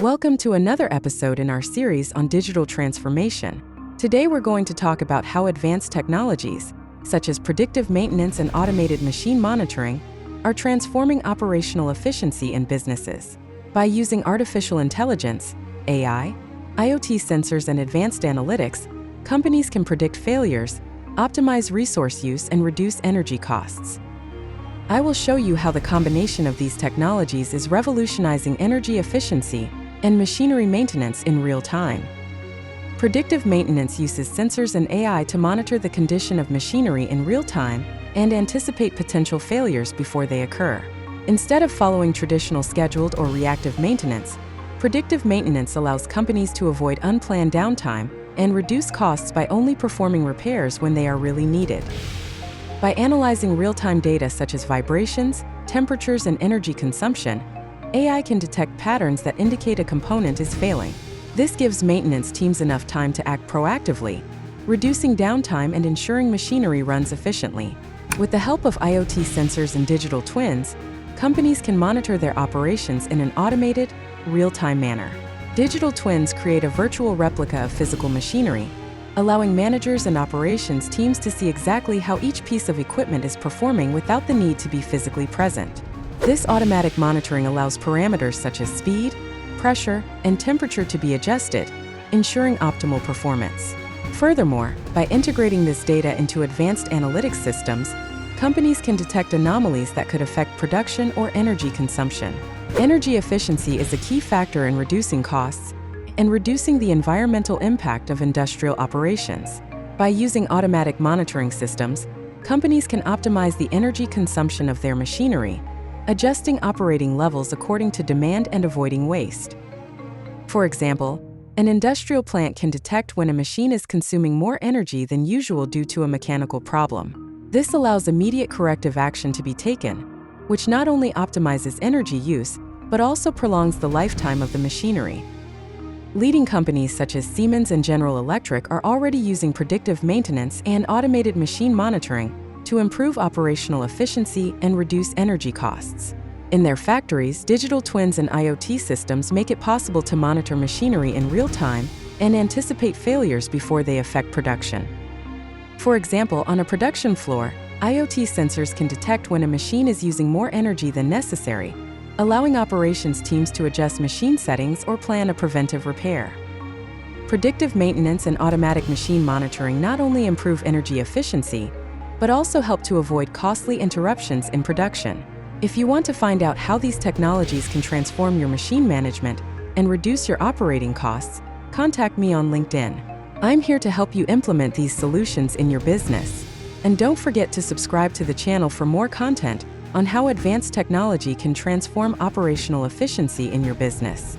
Welcome to another episode in our series on digital transformation. Today we're going to talk about how advanced technologies, such as predictive maintenance and automated machine monitoring, are transforming operational efficiency in businesses. By using artificial intelligence, AI, IoT sensors, and advanced analytics, companies can predict failures, optimize resource use, and reduce energy costs. I will show you how the combination of these technologies is revolutionizing energy efficiency and machinery maintenance in real time. Predictive maintenance uses sensors and AI to monitor the condition of machinery in real time and anticipate potential failures before they occur. Instead of following traditional scheduled or reactive maintenance, predictive maintenance allows companies to avoid unplanned downtime and reduce costs by only performing repairs when they are really needed. By analyzing real-time data such as vibrations, temperatures, and energy consumption, AI can detect patterns that indicate a component is failing. This gives maintenance teams enough time to act proactively, reducing downtime and ensuring machinery runs efficiently. With the help of IoT sensors and digital twins, companies can monitor their operations in an automated, real-time manner. Digital twins create a virtual replica of physical machinery, allowing managers and operations teams to see exactly how each piece of equipment is performing without the need to be physically present. This automatic monitoring allows parameters such as speed, pressure, and temperature to be adjusted, ensuring optimal performance. Furthermore, by integrating this data into advanced analytics systems, companies can detect anomalies that could affect production or energy consumption. Energy efficiency is a key factor in reducing costs and reducing the environmental impact of industrial operations. By using automatic monitoring systems, companies can optimize the energy consumption of their machinery, adjusting operating levels according to demand and avoiding waste. For example, an industrial plant can detect when a machine is consuming more energy than usual due to a mechanical problem. This allows immediate corrective action to be taken, which not only optimizes energy use, but also prolongs the lifetime of the machinery. Leading companies such as Siemens and General Electric are already using predictive maintenance and automated machine monitoring to improve operational efficiency and reduce energy costs. In their factories, digital twins and IoT systems make it possible to monitor machinery in real time and anticipate failures before they affect production. For example, on a production floor, IoT sensors can detect when a machine is using more energy than necessary, allowing operations teams to adjust machine settings or plan a preventive repair. Predictive maintenance and automatic machine monitoring not only improve energy efficiency, but also help to avoid costly interruptions in production. If you want to find out how these technologies can transform your machine management and reduce your operating costs, contact me on LinkedIn. I'm here to help you implement these solutions in your business. And don't forget to subscribe to the channel for more content on how advanced technology can transform operational efficiency in your business.